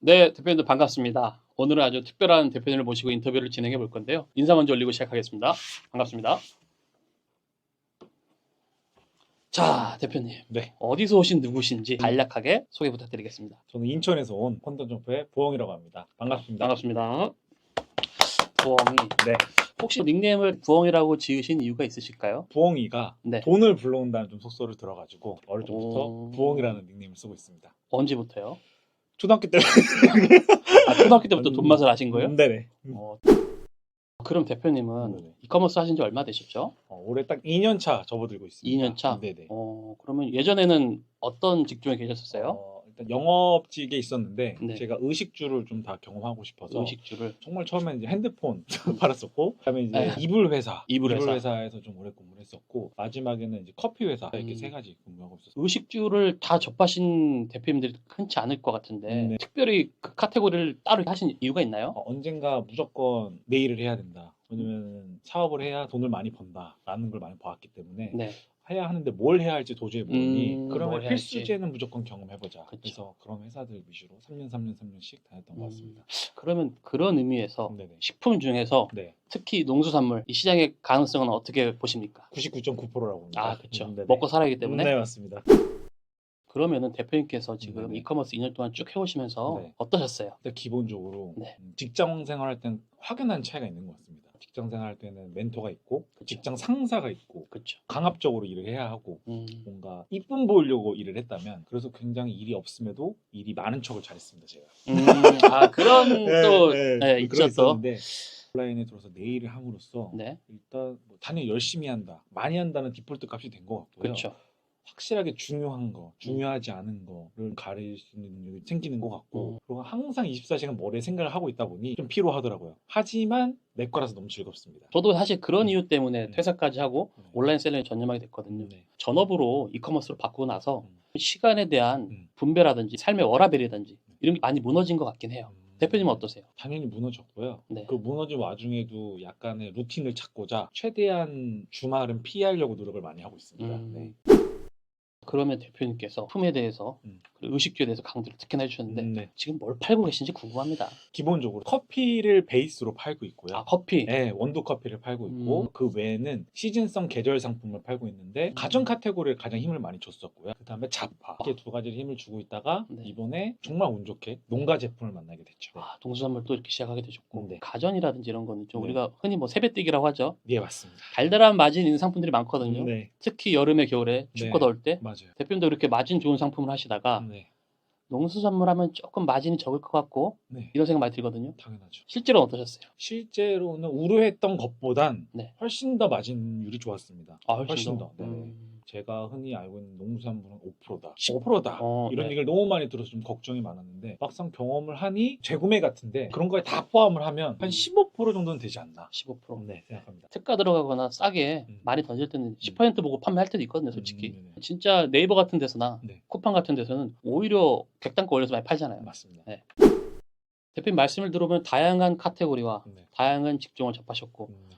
네, 대표님들 반갑습니다. 오늘은 아주 특별한 대표님을 모시고 인터뷰를 진행해 볼 건데요. 인사 먼저 올리고 시작하겠습니다. 반갑습니다. 자, 대표님. 네, 어디서 오신 누구신지 간략하게 소개 부탁드리겠습니다. 저는 인천에서 온 펀던점프의 부엉이라고 합니다. 반갑습니다. 반갑습니다. 부엉이. 네, 혹시 닉네임을 부엉이라고 지으신 이유가 있으실까요? 부엉이가 네. 돈을 불러온다는 좀 속설을 들어가지고 어릴 적부터 오. 부엉이라는 닉네임을 쓰고 있습니다. 언제부터요? 초등학교 때. 아, 초등학교 때부터 돈 맛을 아신 거예요? 네네. 어, 그럼 대표님은 네네. 이커머스 하신 지 얼마 되셨죠? 올해 딱 2년 차 접어들고 있습니다. 2년 차? 네네. 그러면 예전에는 어떤 직종에 계셨었어요? 일단 영업직에 있었는데 네. 제가 의식주를 좀 다 경험하고 싶어서 의식주를. 정말 처음엔 이제 핸드폰 팔았었고, 그다음에 이제 네. 이불 회사, 이불 회사. 회사에서 좀 오래 근무를 했었고, 마지막에는 이제 커피 회사 이렇게 음. 세 가지 근무하고 있었어요. 의식주를 다 접하신 대표님들이 흔치 않을 것 같은데 네. 특별히 그 카테고리를 따로 하신 이유가 있나요? 언젠가 무조건 내일을 해야 된다. 왜냐면 사업을 해야 돈을 많이 번다라는 걸 많이 봐왔기 때문에 네. 해야 하는데 뭘 해야 할지 도저히 모르니 뭘 그러면 해야 필수제는 무조건 경험해보자. 그쵸. 그래서 그런 회사들 위주로 3년씩 다녔던 것 같습니다. 그러면 그런 의미에서 네네. 식품 중에서 네, 특히 농수산물 이 시장의 가능성은 어떻게 보십니까? 99.9%라고 봅니다. 아, 그렇죠. 네네. 먹고 살아야 하기 때문에. 네, 맞습니다. 그러면은 대표님께서 지금 네네. 이커머스 2년 동안 쭉 해오시면서 네. 어떠셨어요? 일단 기본적으로 네. 직장 생활할 땐 확연한 차이가 있는 것 같습니다. 직장 생활할 때는 멘토가 있고 그쵸. 직장 상사가 있고 그렇죠. 강압적으로 일을 해야 하고 음, 뭔가 이쁨 보이려고 일을 했다면, 그래서 굉장히 일이 없음에도 일이 많은 척을 잘했습니다, 제가. 그런 또 네, 있죠 또. 있었는데 온라인에 들어서 내일을 함으로써 네, 일단 뭐 당연히 열심히 한다, 많이 한다는 디폴트 값이 된 것 같고요. 그렇죠. 확실하게 중요한 거, 중요하지 않은 거를 가릴 수 있는 능력이 생기는 것 같고, 그리고 항상 24시간 머리에 생각을 하고 있다 보니 좀 피로하더라고요. 하지만 내 거라서 너무 즐겁습니다. 저도 사실 그런 이유 때문에 음. 퇴사까지 하고 네. 온라인 셀러에 전념하게 됐거든요. 네. 전업으로 이커머스로 바꾸고 나서 음. 시간에 대한 음. 분배라든지 삶의 워라밸이라든지 이런 게 많이 무너진 것 같긴 해요. 대표님은 어떠세요? 당연히 무너졌고요. 네. 그 무너진 와중에도 약간의 루틴을 찾고자 최대한 주말은 피하려고 노력을 많이 하고 있습니다. 네. 그러면 대표님께서 품에 대해서 음. 그리고 의식주에 대해서 강조를 특히나 해주셨는데 네. 지금 뭘 팔고 계신지 궁금합니다. 기본적으로 커피를 베이스로 팔고 있고요. 아, 커피. 네, 원두 커피를 팔고 있고, 그 외에는 시즌성 계절 상품을 팔고 있는데 가전 카테고리에 가장 힘을 많이 줬었고요. 그 다음에 잡화, 이렇게 두 가지를 힘을 주고 있다가 네. 이번에 정말 운 좋게 농가 제품을 만나게 됐죠. 아, 동수산물 또 이렇게 시작하게 되셨고 네. 가전이라든지 이런 거는 좀 네. 우리가 흔히 뭐 세뱃뜨기라고 하죠. 네, 맞습니다. 달달한 마진 있는 상품들이 많거든요. 네, 특히 여름에 겨울에 춥고 네. 더울 때 맞아요. 대표님도 이렇게 마진 좋은 상품을 하시다가 네, 농수산물 하면 조금 마진이 적을 것 같고 네, 이런 생각 많이 들거든요. 당연하죠. 실제로는 어떠셨어요? 실제로는 우려했던 것보단 네. 훨씬 더 마진율이 좋았습니다. 아, 훨씬 더. 네네. 제가 흔히 알고 있는 농수산물은 5%다, 10%다 이런 네. 얘기를 너무 많이 들어서 좀 걱정이 많았는데, 막상 경험을 하니 재구매 같은데 그런 거에 다 포함을 하면 한 15% 정도는 되지 않나 15%. 네, 생각합니다. 특가 들어가거나 싸게 많이 던질 때는 10% 보고 판매할 때도 있거든요, 솔직히. 네네. 진짜 네이버 같은 데서나 네, 쿠팡 같은 데서는 오히려 객단가 올려서 많이 팔잖아요. 맞습니다. 네. 대표님 말씀을 들어보면 다양한 카테고리와 네. 다양한 직종을 접하셨고 네.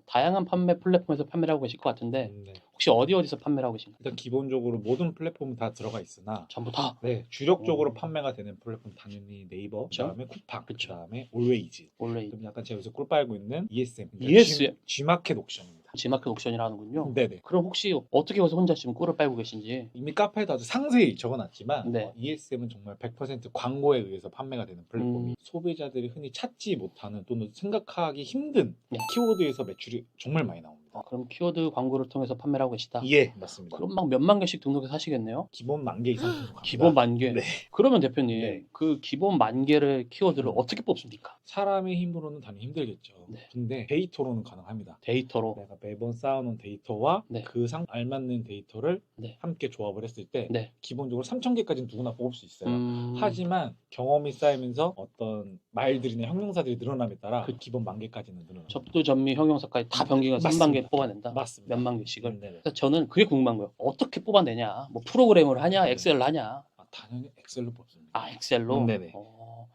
다양한 판매 플랫폼에서 판매를 하고 계실 것 같은데 네. 혹시 어디서 판매를 하고 계신가요? 일단 기본적으로 모든 플랫폼은 다 들어가 있으나 전부 다? 네, 주력적으로 오. 판매가 되는 플랫폼 당연히 네이버, 그쵸? 그다음에 쿠팡, 그쵸. 그다음에 올웨이즈. 원래 그럼 약간 제가 요새 꿀 빨고 있는 ESM, ESM? G마켓 옥션입니다. G마켓 옥션이라 하는군요. 네네. 그럼 혹시 어떻게 해서 혼자 지금 꿀을 빨고 계신지? 이미 카페에도 아주 상세히 적어놨지만 네. ESM은 정말 100% 광고에 의해서 판매가 되는 플랫폼이 소비자들이 흔히 찾지 못하는 또는 생각하기 힘든 네. 키워드에서 매출이 정말 많이 나옵니다. 그럼 키워드 광고를 통해서 판매를 하고 계시다? 예, 맞습니다. 그럼 막 몇만 개씩 등록해서 하시겠네요? 기본 10,000개 이상 등록합니다. 기본 10,000개? 네. 그러면 대표님 네. 그 기본 10,000개를 키워드를 어떻게 뽑습니까? 사람의 힘으로는 당연히 힘들겠죠. 네. 근데 데이터로는 가능합니다. 데이터로? 내가 매번 쌓아놓은 데이터와 네. 그 알맞는 데이터를 네. 함께 조합을 했을 때 네. 기본적으로 3,000개까지는 누구나 뽑을 수 있어요. 음... 하지만 경험이 쌓이면서 어떤 말들이나 형용사들이 늘어남에 따라 그- 기본 10,000개까지는 늘어납니다. 접두, 전미, 형용사까지 다 변경해서 맞습니다. 3단계 뽑아낸다? 맞습니다. 몇만 개씩을? 네네. 그래서 저는 그게 궁금한 거예요. 어떻게 뽑아내냐? 뭐 프로그램을 하냐? 네. 엑셀을 하냐? 당연히 엑셀로 뽑습니다. 아, 엑셀로? 네네.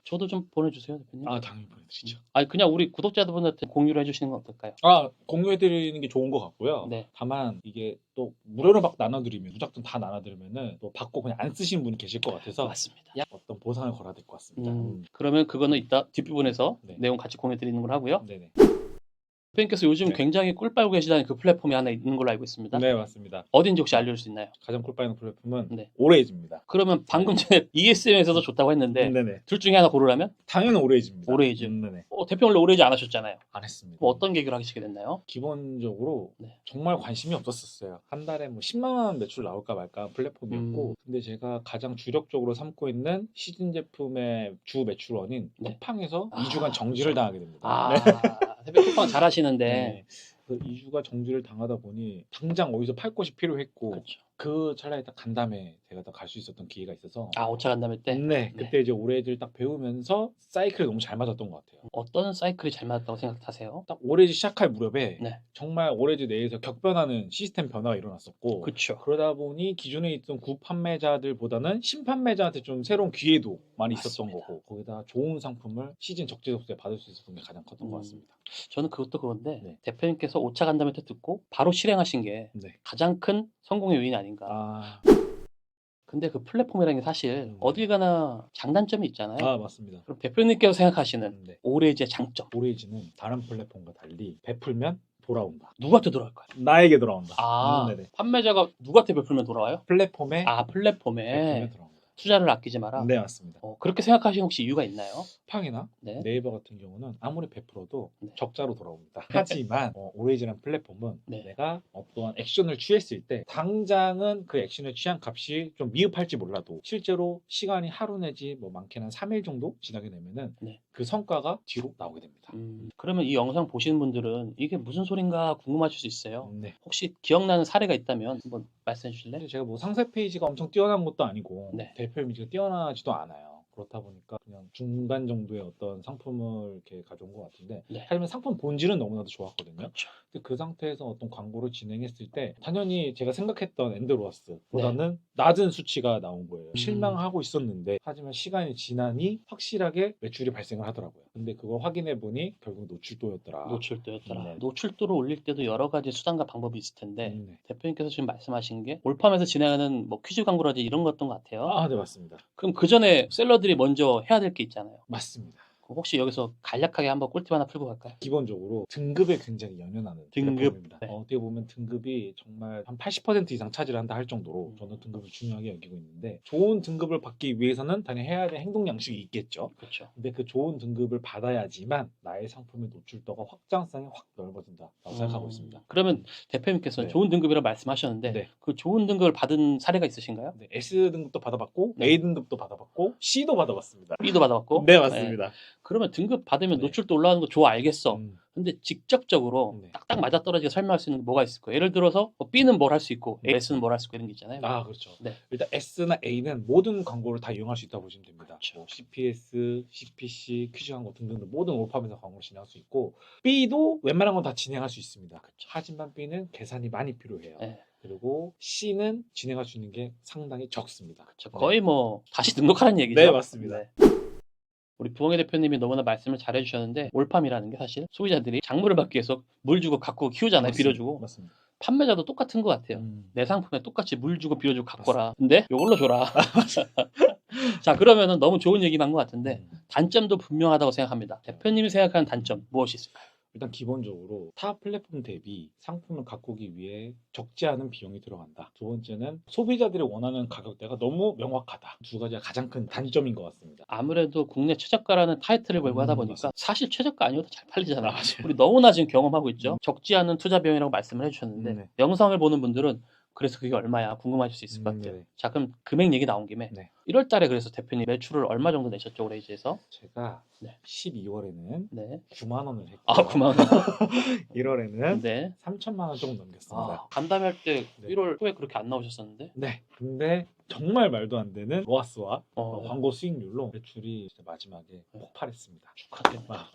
저도 좀 보내주세요, 대표님. 아, 당연히 보내드리죠. 아니 그냥 우리 구독자분들한테 공유를 해주시는 건 어떨까요? 아, 공유해드리는 게 좋은 것 같고요. 네. 다만 이게 또 무료로 막 나눠드리면 무작정 다 나눠드리면은 또 받고 그냥 안 쓰시는 분이 계실 것 같아서 맞습니다. 어떤 보상을 걸어야 될 것 같습니다. 그러면 그거는 이따 뒷부분에서 네. 내용 같이 공유드리는 걸 하고요. 네네. 대표님께서 요즘 네. 굉장히 꿀 빨고 계시다는 그 플랫폼이 하나 있는 걸로 알고 있습니다. 네, 맞습니다. 어딘지 혹시 알려줄 수 있나요? 가장 꿀빠이는 플랫폼은 네. 오레이즈입니다. 그러면 방금 전에 ESM에서도 좋다고 했는데 네네. 둘 중에 하나 고르라면? 당연히 오레이즈입니다. 오레이즈. 네네. 대표 원래 오레이즈 안 하셨잖아요. 안 했습니다. 뭐 어떤 계기로 하시게 됐나요? 기본적으로 네. 정말 관심이 없었어요. 한 달에 뭐 10만 원 매출 나올까 말까 플랫폼이었고, 근데 제가 가장 주력적으로 삼고 있는 시즌 제품의 주 매출원인 네. 쿠팡에서 아, 2주간 정지를 당하게 됩니다. 아, 네. 대표 쿠팡 잘 하시는데. 네. 그 2주가 정지를 당하다 보니 당장 어디서 팔 곳이 필요했고, 그렇죠. 그 찰나에 딱 간담회 제가 딱 갈 수 있었던 기회가 있어서 아, 5차 간담회 때? 네, 그때 이제 오레이즈를 딱 배우면서 사이클이 너무 잘 맞았던 것 같아요. 어떤 사이클이 잘 맞았다고 생각하세요? 딱 오레이즈 시작할 무렵에 네. 정말 오레이즈 내에서 격변하는 시스템 변화가 일어났었고, 그렇죠. 그러다 보니 기존에 있던 구판매자들보다는 신판매자한테 좀 새로운 기회도 많이 있었던 맞습니다. 거고, 거기다 좋은 상품을 시즌 적재적소에 받을 수 있었던 게 가장 컸던 것 같습니다. 저는 그것도 그건데 네. 대표님께서 5차 간담회 때 듣고 바로 실행하신 게 네. 가장 큰 성공의 요인이 아닌가. 아, 근데 그 플랫폼이라는 게 사실 어딜 가나 장단점이 있잖아요. 맞습니다. 그럼 대표님께서 생각하시는 네. 오레이즈의 장점. 오레이즈는 다른 플랫폼과 달리 베풀면 돌아온다. 누구한테 돌아올까요? 나에게 돌아온다. 아, 네네. 판매자가 누구한테 베풀면 돌아와요? 플랫폼에 아, 플랫폼에 베풀면 돌아옵니다. 투자를 아끼지 마라. 네, 맞습니다. 그렇게 생각하시는 혹시 이유가 있나요? 쿠팡이나 네. 네이버 같은 경우는 아무리 베풀어도 네. 적자로 돌아옵니다. 하지만 오레이즈라는 플랫폼은 네. 내가 어떠한 액션을 취했을 때 당장은 그 액션을 취한 값이 좀 미흡할지 몰라도 실제로 시간이 하루 내지 뭐 많게는 3일 정도 지나게 되면은 네. 그 성과가 뒤로 나오게 됩니다. 그러면 이 영상 보시는 분들은 이게 무슨 소린가 궁금하실 수 있어요. 네. 혹시 기억나는 사례가 있다면 한번 말씀해 주실래요? 사실 제가 뭐 상세 페이지가 엄청 뛰어난 것도 아니고 네. 대표 이미지가 뛰어나지도 않아요. 그렇다 보니까 그냥 중간 정도의 어떤 상품을 이렇게 가져온 것 같은데, 네. 하지만 상품 본질은 너무나도 좋았거든요. 그렇죠. 근데 그 상태에서 어떤 광고를 진행했을 때 당연히 제가 생각했던 엔드로와스보다는 낮은 수치가 나온 거예요. 실망하고 있었는데, 하지만 시간이 지나니 확실하게 매출이 발생을 하더라고요. 근데 그거 확인해 보니 결국 노출도였더라. 노출도였더라. 네. 노출도를 올릴 때도 여러 가지 수단과 방법이 있을 텐데 네. 대표님께서 지금 말씀하신 게 올팜에서 진행하는 뭐 퀴즈 광고라든지 이런 것던 것 같아요. 아, 네, 맞습니다. 그럼 그 전에 셀러들이 먼저 해야 될 게 있잖아요. 맞습니다. 그럼 혹시 여기서 간략하게 한번 꿀팁 하나 풀고 갈까요? 기본적으로 등급에 굉장히 연연하는 등급. 플랫폼입니다. 네. 어떻게 보면 등급이 정말 한 80% 이상 차지를 한다 할 정도로 저는 등급을 중요하게 여기고 있는데, 좋은 등급을 받기 위해서는 당연히 해야 될 행동 양식이 있겠죠. 그렇죠. 근데 그 좋은 등급을 받아야지만 나의 상품의 노출도가 확장성이 확 넓어진다라고 생각하고 있습니다. 그러면 대표님께서는 네. 좋은 등급이라고 말씀하셨는데 네. 그 좋은 등급을 받은 사례가 있으신가요? 네, S 등급도 받아봤고 네. A 등급도 받아봤고 C도 받아봤습니다. B도 받아봤고. 네, 맞습니다. 그러면 등급 받으면 네. 노출도 올라가는 거 좋아, 알겠어. 근데 직접적으로 네. 딱딱 맞아떨어지게 설명할 수 있는 게 뭐가 있을 거예요? 예를 들어서 뭐 B는 뭘 할 수 있고 S는 뭘 할 수 있고 이런 게 있잖아요. 아, 그렇죠. 네. 일단 S나 A는 모든 광고를 다 이용할 수 있다고 보시면 됩니다. 그렇죠. 뭐 CPS, CPC, 퀴즈 광고 등등 모든 올팜에서 광고를 진행할 수 있고, B도 웬만한 건 다 진행할 수 있습니다. 그렇죠. 하지만 B는 계산이 많이 필요해요. 네. 그리고 C는 진행할 수 있는 게 상당히 적습니다. 그렇죠. 거의 뭐 다시 등록하라는 얘기죠. 네, 맞습니다. 네. 우리 부엉이 대표님이 너무나 말씀을 잘 해주셨는데 올팜이라는 게 사실 소비자들이 작물을 받기 위해서 물 주고 갖고 키우잖아요. 맞습니다. 빌어주고. 맞습니다. 판매자도 똑같은 것 같아요. 내 상품에 똑같이 물 주고 빌어주고 갖거라. 근데 요걸로 줘라. 자, 그러면은 너무 좋은 얘기만 한 것 같은데 단점도 분명하다고 생각합니다. 대표님이 생각하는 단점 무엇이 있을까요? 일단 기본적으로 타 플랫폼 대비 상품을 갖고 오기 위해 적지 않은 비용이 들어간다. 두 번째는 소비자들이 원하는 가격대가 너무 명확하다. 두 가지가 가장 큰 단점인 것 같습니다. 아무래도 국내 최저가라는 타이틀을 걸고 하다 보니까 맞습니다. 사실 최저가 아니어도 잘 팔리잖아요. 맞아요. 우리 너무나 지금 경험하고 있죠. 적지 않은 투자 비용이라고 말씀을 해주셨는데 네. 영상을 보는 분들은 그래서 그게 얼마야 궁금하실 수 있을 것 같아요. 네. 자, 그럼 금액 얘기 나온 김에 네. 1월 달에 그래서 대표님 매출을 얼마 정도 내셨죠, 오레이즈에서? 제가 네. 12월에는 네. 9만 원을 했고, 아, 9만 원. 1월에는 네. 3천만 원 조금 넘겼습니다. 간담회 할 때 네. 1월 초에 그렇게 안 나오셨었는데? 네. 근데 정말 말도 안 되는 로아스와 네. 광고 수익률로 매출이 진짜 마지막에 폭발했습니다. 축하드립니다.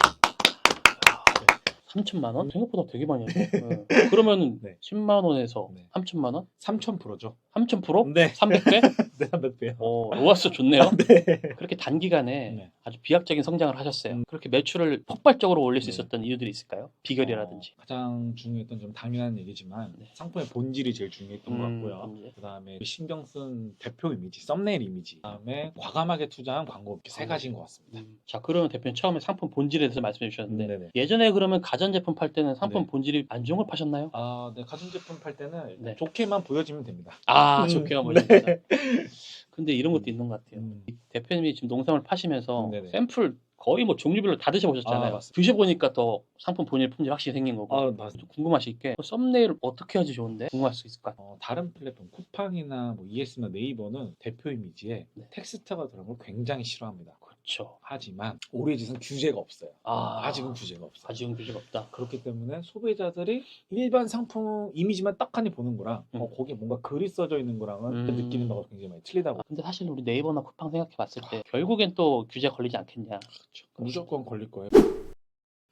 3천만 원? 네. 생각보다 되게 많이 했네. 그러면 네. 10만 원에서 네. 3천만 원? 3,000%죠. 3,000%? 네. 300배? 네, 300배요. 로아스 좋네요. 네. 그렇게 단기간에 네. 아주 비약적인 성장을 하셨어요. 그렇게 매출을 폭발적으로 올릴 수 네. 있었던 이유들이 있을까요? 비결이라든지. 가장 중요했던 좀 당연한 얘기지만 네. 상품의 본질이 제일 중요했던 것 같고요. 본질. 그다음에 신경 쓴 대표 이미지, 썸네일 이미지, 그다음에 과감하게 투자한 광고 이렇게 세 가지인 것 같습니다. 자, 그러면 대표님 처음에 상품 본질에 대해서 말씀해 주셨는데 네네. 예전에 그러면 가전제품 팔 때는 상품 네. 본질이 안 좋은 걸 파셨나요? 네, 가전제품 팔 때는 일단 네. 좋게만 보여지면 됩니다. 좋게만 네. 보십니다. 근데 이런 것도 있는 것 같아요. 음. 이 대표님이 지금 농산물 파시면서 네네. 샘플 거의 뭐 종류별로 다 드셔보셨잖아요. 맞습니다. 드셔보니까 더 상품 본질 품질 확실히 생긴 거고. 맞습니다. 좀 궁금하실 게 썸네일을 어떻게 해야지 좋은데 궁금할 수 있을 것 같아요. 다른 플랫폼 쿠팡이나 뭐 ES나 네이버는 대표 이미지에 네. 텍스트가 들어간 걸 굉장히 싫어합니다. 그렇죠. 하지만 오리짓은 규제가 없어요. 아직은 규제가 없어요. 아직은 규제가 없다. 그렇기 때문에 소비자들이 일반 상품 이미지만 딱하니 보는 거랑 거기에 뭔가 글이 써져 있는 거랑은 느끼는 바가 굉장히 많이 틀리다고. 근데 사실 우리 네이버나 쿠팡 생각해 봤을 때 결국엔 또 규제 걸리지 않겠냐. 그렇죠. 무조건 걸릴 거예요.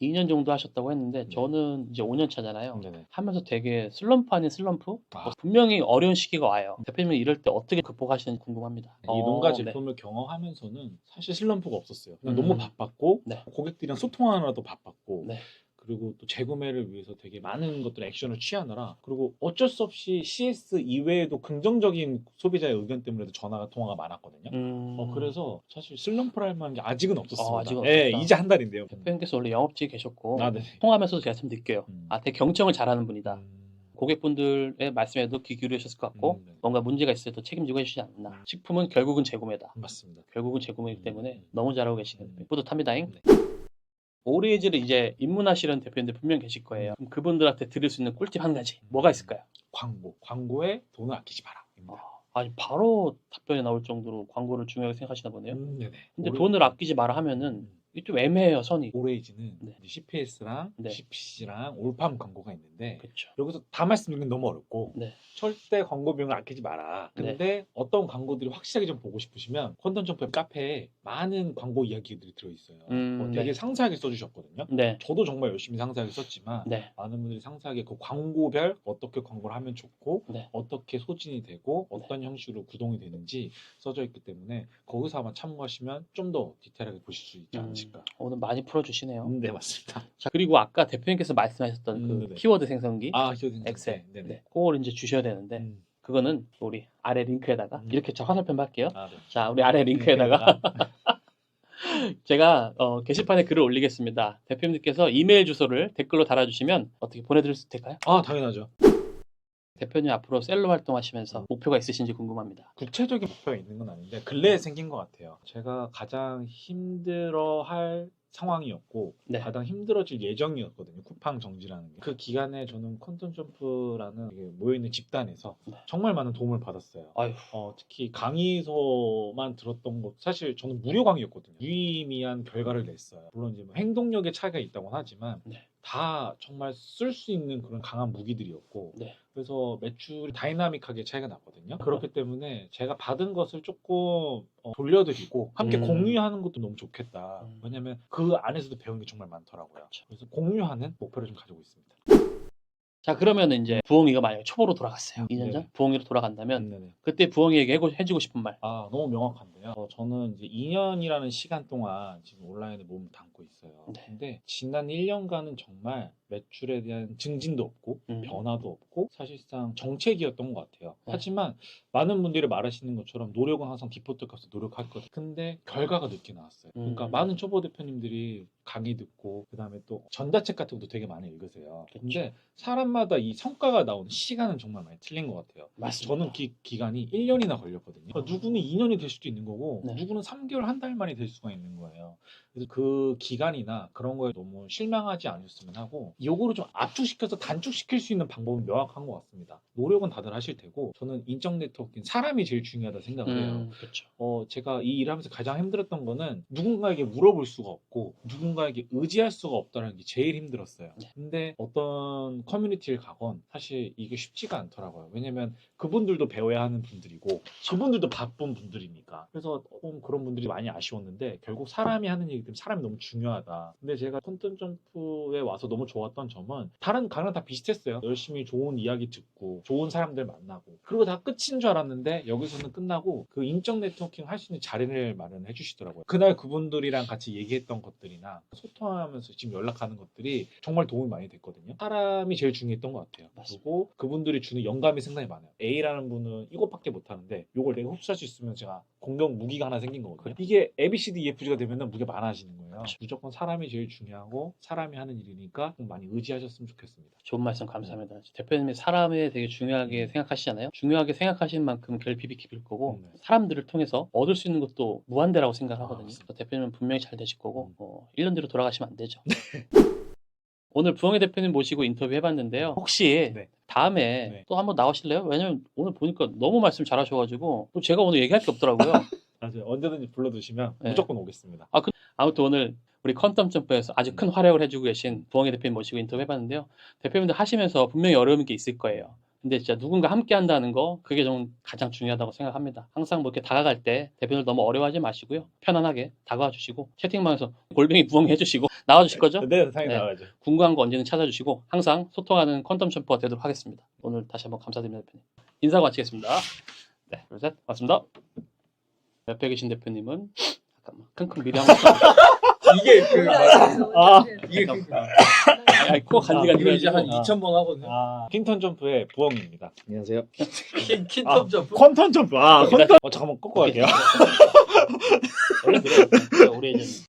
2년 정도 하셨다고 했는데 네. 저는 이제 5년 차잖아요. 네네. 하면서 되게 슬럼프 아닌 슬럼프? 분명히 어려운 시기가 와요. 대표님이 이럴 때 어떻게 극복하시는지 궁금합니다. 이 농가 네. 제품을 경험하면서는 사실 슬럼프가 없었어요. 그냥 음. 너무 바빴고 네. 고객들이랑 소통하느라도 바빴고 네. 그리고 또 재구매를 위해서 되게 많은 것들 액션을 취하느라 그리고 어쩔 수 없이 CS 이외에도 긍정적인 소비자의 의견 때문에도 통화가 많았거든요. 그래서 사실 슬럼프를 할 만한 게 아직은 없었습니다. 아직은 네, 없었다. 이제 한 달인데요. 대표님께서 원래 영업직에 계셨고 네. 통하면서도 제가 참 느껴요. 되게 경청을 잘하는 분이다. 음. 고객분들의 말씀에도 귀 기울이셨을 것 같고 네. 뭔가 문제가 있을 때 책임지고 해주시지 않나. 식품은 결국은 재구매다. 맞습니다. 결국은 재구매이기 때문에 너무 잘하고 계시네요. 뿌듯합니다잉. 네. 오리지를 이제 입문하시는 대표님들 분명 계실 거예요. 그럼 그분들한테 드릴 수 있는 꿀팁 한 가지. 뭐가 있을까요? 광고에 돈을 아끼지 마라. 아니 바로 답변이 나올 정도로 광고를 중요하게 생각하시나 보네요. 네네. 근데 돈을 아끼지 마라 하면은 이게 좀 애매해요, 선이. 오레이지는 네. CPS랑 네. CPC랑 올팜 광고가 있는데 그렇죠. 여기서 다 말씀드리긴 너무 어렵고 네. 절대 광고 비용을 아끼지 마라. 근데 어떤 광고들이 확실하게 좀 보고 싶으시면 컨텐츠점프 카페에 많은 광고 이야기들이 들어있어요. 되게 네. 상세하게 써주셨거든요. 네. 저도 정말 열심히 상세하게 썼지만 네. 많은 분들이 상세하게 그 광고별 어떻게 광고를 하면 좋고 네. 어떻게 소진이 되고 어떤 형식으로 구동이 되는지 써져 있기 때문에 거기서 아마 참고하시면 좀 더 디테일하게 보실 수 있지 않으실까. 오늘 많이 풀어주시네요. 네, 맞습니다. 자, 그리고 아까 대표님께서 말씀하셨던 그 네네. 키워드 생성기 엑셀. 네. 그걸 이제 주셔야 되는데 그거는 우리 아래 링크에다가 이렇게 저 화살표 할게요. 네. 자, 우리 아래 링크에다가 제가 게시판에 글을 올리겠습니다. 대표님께서 이메일 주소를 댓글로 달아주시면 어떻게 보내드릴 수 있을까요? 당연하죠. 대표님 앞으로 셀러 활동하시면서 목표가 있으신지 궁금합니다. 구체적인 목표가 있는 건 아닌데 근래에 생긴 것 같아요. 제가 가장 힘들어할 상황이었고 네. 가장 힘들어질 예정이었거든요. 쿠팡 정지라는 게. 그 기간에 저는 컨텐점프라는 모여있는 집단에서 정말 많은 도움을 받았어요. 특히 강의서만 들었던 것 사실 저는 무료 강의였거든요. 유의미한 결과를 냈어요. 물론 이제 뭐 행동력의 차이가 있다고 하지만 다 정말 쓸 수 있는 그런 강한 무기들이었고 그래서 매출이 다이나믹하게 차이가 났거든요. 그렇기 때문에 제가 받은 것을 조금 돌려드리고 함께 공유하는 것도 너무 좋겠다. 왜냐면 그 안에서도 배우는 게 정말 많더라고요. 그래서 공유하는 목표를 좀 가지고 있습니다. 자, 그러면 이제 부엉이가 만약에 초보로 돌아갔어요. 2년 전? 네네. 부엉이로 돌아간다면 네네. 그때 부엉이에게 해주고 싶은 말. 너무 명확한데요. 저는 이제 2년이라는 시간 동안 지금 온라인에 몸을 담고 있어요. 근데 지난 1년간은 정말 매출에 대한 증진도 없고 변화도 없고 사실상 정책이었던 것 같아요. 하지만 많은 분들이 말하시는 것처럼 노력은 항상 디포트 값에 노력했거든요. 근데 결과가 늦게 나왔어요. 그러니까 많은 초보 대표님들이 강의 듣고 그다음에 또 전자책 같은 것도 되게 많이 읽으세요. 근데 사람마다 이 성과가 나오는 시간은 정말 많이 틀린 것 같아요. 맞습니다. 저는 기간이 1년이나 걸렸거든요. 누구는 2년이 될 수도 있는 거고 누구는 3개월, 한 달 만에 될 수가 있는 거예요. 그래서 그 기간이나 그런 거에 너무 실망하지 않으셨으면 하고 요거를 좀 압축시켜서 단축시킬 수 있는 방법은 명확한 것 같습니다. 노력은 다들 하실 테고 저는 인적 네트워킹, 사람이 제일 중요하다 생각을 해요. 그렇죠. 제가 이 일을 하면서 가장 힘들었던 거는 누군가에게 물어볼 수가 없고 누군가에게 의지할 수가 없다는 게 제일 힘들었어요. 근데 어떤 커뮤니티를 가건 사실 이게 쉽지가 않더라고요. 왜냐면 그분들도 배워야 하는 분들이고 그분들도 바쁜 분들이니까. 그래서 그런 분들이 많이 아쉬웠는데 결국 사람이 하는 얘기 때문에 사람이 너무 중요하다. 근데 제가 퀀텀 점프에 와서 너무 좋았던 점은 다른 강의랑 다 비슷했어요. 열심히 좋은 이야기 듣고 좋은 사람들 만나고 그리고 다 끝인 줄 알았는데 여기서는 끝나고 그 인적 네트워킹 할 수 있는 자리를 마련해 주시더라고요. 그날 그분들이랑 같이 얘기했던 것들이나 소통하면서 지금 연락하는 것들이 정말 도움이 많이 됐거든요. 사람이 제일 중요했던 것 같아요. 맞습니다. 그리고 그분들이 주는 영감이 상당히 많아요. A라는 분은 이것밖에 못하는데 이걸 내가 흡수할 수 있으면 제가 공격 무기가 하나 생긴 거거든요. 이게 ABCD EFG가 되면 무게가 많아지는 거예요. 그렇죠. 무조건 사람이 제일 중요하고 사람이 하는 일이니까 좀 많이 의지하셨으면 좋겠습니다. 좋은 말씀 감사합니다. 대표님이 사람에 되게 중요하게 생각하시잖아요. 중요하게 생각하신 만큼 결핍이 깊을 거고 사람들을 통해서 얻을 수 있는 것도 무한대라고 생각하거든요. 맞습니다. 그래서 대표님은 분명히 잘 되실 거고 1년 뒤로 돌아가시면 안 되죠. 오늘 부엉이 대표님 모시고 인터뷰 해봤는데요. 혹시 네. 다음에 네. 또 한번 나오실래요? 왜냐면 오늘 보니까 너무 말씀 잘하셔가지고 또 제가 오늘 얘기할 게 없더라고요. 맞아요. 언제든지 불러주시면 네. 무조건 오겠습니다. 아무튼 오늘 우리 퀀텀 점프에서 아주 큰 활약을 해주고 계신 부엉이 대표님 모시고 인터뷰 해봤는데요. 대표님들 하시면서 분명히 어려운 게 있을 거예요. 근데 진짜 누군가 함께 한다는 거 그게 좀 가장 중요하다고 생각합니다. 항상 뭐 이렇게 다가갈 때 대표님들 너무 어려워하지 마시고요. 편안하게 다가와 주시고 채팅방에서 골뱅이 부엉이 해주시고 나와주실 거죠? 네, 당연히 네. 나와야죠. 궁금한 거 언제든 찾아주시고 항상 소통하는 퀀텀 점퍼가 되도록 하겠습니다. 오늘 다시 한번 감사드립니다, 대표님. 인사 마치겠습니다. 네, 둘, 셋, 고맙습니다. 옆에 계신 대표님은 잠깐만 킁킁 미리 한번 이게 그 이게 그 아니 코 간지가 이거 이제 한 아. 2,000번 하거든요. 킹턴 점프의 부엉입니다. 안녕하세요. 킨텀 점프. 퀀텀 점프. 퀸턴. 잠깐만 꺾고 갈게요. 원래 그래요. 우리 이제